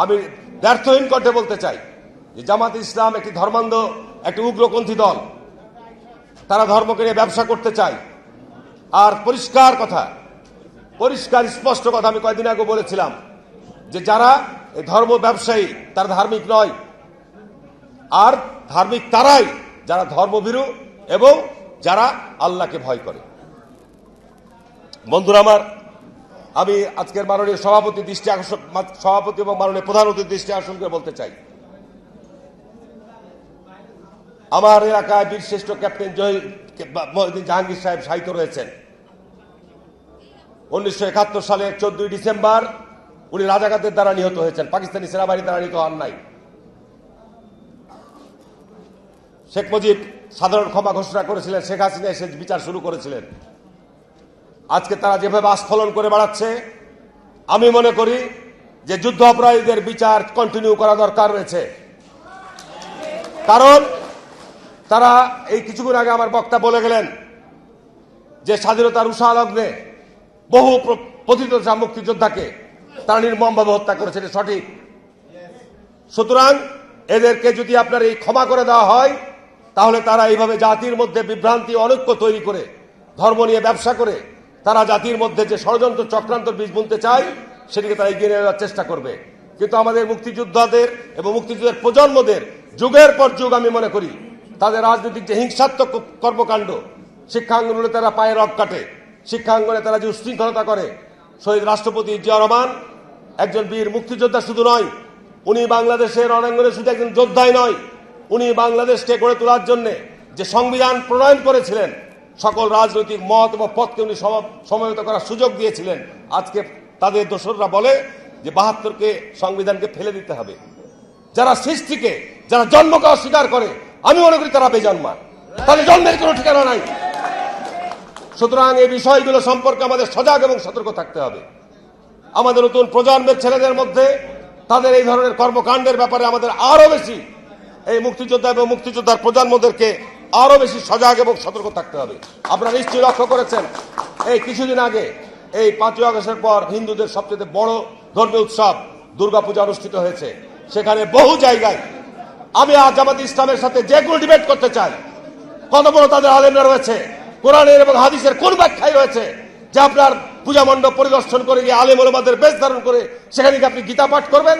আমি ব্যর্থহীন কণ্ঠে বলতে চাই যে জামাত ইসলাম একটি ধর্মান্ধ, একটি উগ্রপন্থী দল। তারা ধর্মকে নিয়ে ব্যবসা করতে চায়। আর পরিষ্কার কথা, পরিষ্কার স্পষ্ট কথা আমি কয়েকদিন আগে বলেছিলাম যে যারা এই ধর্ম ব্যবসায়ী তারা ধার্মিক নয়। আর ধার্মিক তারাই যারা ধর্মভীরু এবং যারা আল্লাহকে ভয় করে। বন্ধুরা আমার, আমি আজকের মাননীয় সভাপতি এবং মাননীয় প্রধান অতিথির দৃষ্টি আকর্ষণ করে বলতে চাই, আমার এলাকায় বীরশ্রেষ্ঠ ক্যাপ্টেন মহিউদ্দিন জাহাঙ্গীর সাহেব শায়িত রয়েছেন। 1971 সালের 14 ডিসেম্বর উনি রাজাকারদের দ্বারা নিহত হয়েছেন, পাকিস্তানি সেনাবাহিনীর দ্বারা নিহত হন নাই। শেখ মুজিব সাধারণ ক্ষমা ঘোষণা করেছিলেন, শেখ হাসিনা এসে বিচার শুরু করেছিলেন। আজকে তারা যেভাবে আস্ফলন করে বেড়াচ্ছে, আমি মনে করি যে যুদ্ধ অপরাধীদের বিচার কন্টিনিউ করা দরকার রয়েছে। কারণ তারা এই কিছুক্ষণ আগে আমার বক্তা বলে গেলেন যে স্বাধীনতার উষা লগ্নে বহু পতিত মুক্তিযোদ্ধাকে তারা নির্মমভাবে হত্যা করেছে, এটা সঠিক। সুতরাং এদেরকে যদি আপনার এই ক্ষমা করে দেওয়া হয়, তাহলে তারা এইভাবে জাতির মধ্যে বিভ্রান্তি, অনৈক্য তৈরি করে ধর্ম নিয়ে ব্যবসা করে তারা জাতির মধ্যে যে ষড়যন্ত্র চক্রান্তর বীজ বুনতে চায় সেটিকে তারা এগিয়ে নেওয়ার চেষ্টা করবে। কিন্তু আমাদের মুক্তিযোদ্ধাদের এবং মুক্তিযুদ্ধের প্রজন্মদের যুগের পর যুগ আমি মনে করি তাদের রাজনৈতিক যে হিংসাত্মক কর্মকাণ্ড, শিক্ষাঙ্গনে তারা পায়ে রগ কাটে, শিক্ষাঙ্গনে তারা যে উশৃঙ্খলতা করে। শহীদ রাষ্ট্রপতি জিয়া রহমান একজন বীর মুক্তিযোদ্ধা শুধু নয়, উনি বাংলাদেশের রণাঙ্গনে শুধু একজন যোদ্ধাই নয়, উনি বাংলাদেশকে গড়ে তোলার জন্য যে সংবিধান প্রণয়ন করেছিলেন, সকল রাজনৈতিক মত এবং পথকে উনি সমবেত করার সুযোগ দিয়েছিলেন। আজকে তাদের দোসররা বলে যে 72কে সংবিধানকে ফেলে দিতে হবে। যারা সৃষ্টিকে, যারা জন্মকে অস্বীকার করে, আমি মনে করি তারা বেজন্মা, তাদের জন্মের কোনো ঠিকানা নাই। সুতরাং এই বিষয়গুলো সম্পর্কে আমাদের সজাগ এবং সতর্ক থাকতে হবে। আমাদের নতুন প্রজন্মের ছেলেদের মধ্যে তাদের এই ধরনের কর্মকাণ্ডের ব্যাপারে আমাদের আরো বেশি, এই মুক্তিযোদ্ধা এবং মুক্তিযোদ্ধার প্রজন্মদেরকে আরো বেশি সজাগ এবং সতর্ক থাকতে হবে। আপনারা নিশ্চয়ই লক্ষ্য করেছেন, এই কিছুদিন আগে এই 5ই আগস্টের পর হিন্দুদের সবচেয়ে বড় ধর্মীয় উৎসব দুর্গাপূজা অনুষ্ঠিত হয়েছে। সেখানে বহু জায়গায় আমি জামাত ইসলামের সাথে যেগুলো ডিবেট করতে চাই, কত বড় তাদের আলেমরা রয়েছে, কোরআনের এবং হাদিসের কোন ব্যাখ্যায় রয়েছে যে আপনার পূজা মণ্ডপ পরিদর্শন করে গিয়ে আলেম ওলামাদের বেশ ধারণ করে সেখানে কি আপনি গীতা পাঠ করবেন?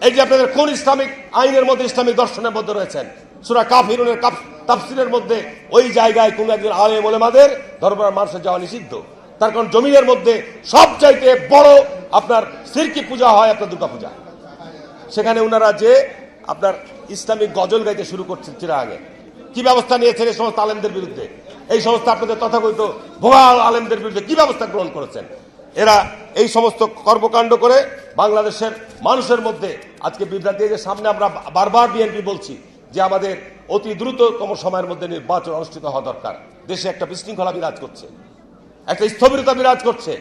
এই যে আপনাদের কোন ইসলামিক আইনের মধ্যে, ইসলামিক দর্শনের মধ্যে রয়েছেন, সূরা কাফিরুনের তাফসীরের মধ্যে ওই জায়গায় কোন একজন আলেম ওলামাদের দরবারে মানুষের যাওয়া নিষিদ্ধ। তার কারণ জমিনের মধ্যে সবচাইতে বড় আপনার শিরকি পূজা হয় আপনার দুর্গাপূজা। সেখানে ওনারা যে আপনার ইসলামিক গজল গাইতে শুরু করছেন চিরাগে, কি ব্যবস্থা নিয়েছেন এই সমস্ত আলেমদের বিরুদ্ধে? এই সমস্ত আপনাদের তথাকথিত ভুয়া আলেমদের বিরুদ্ধে কি ব্যবস্থা গ্রহণ করেছেন? এরা এই সমস্ত কর্মকাণ্ড করে বাংলাদেশের মানুষের মধ্যে আজকে বিভ্রান্তি। যে সামনে আমরা বারবার বিএনপি বলছি যে আমাদের অতি দ্রুততম সময়ের মধ্যে নির্বাচন অনুষ্ঠিত হওয়া দরকার। দেশে একটা বিশৃঙ্খলা বিরাজ করছে, একটা স্থবিরতা বিরাজ করছে।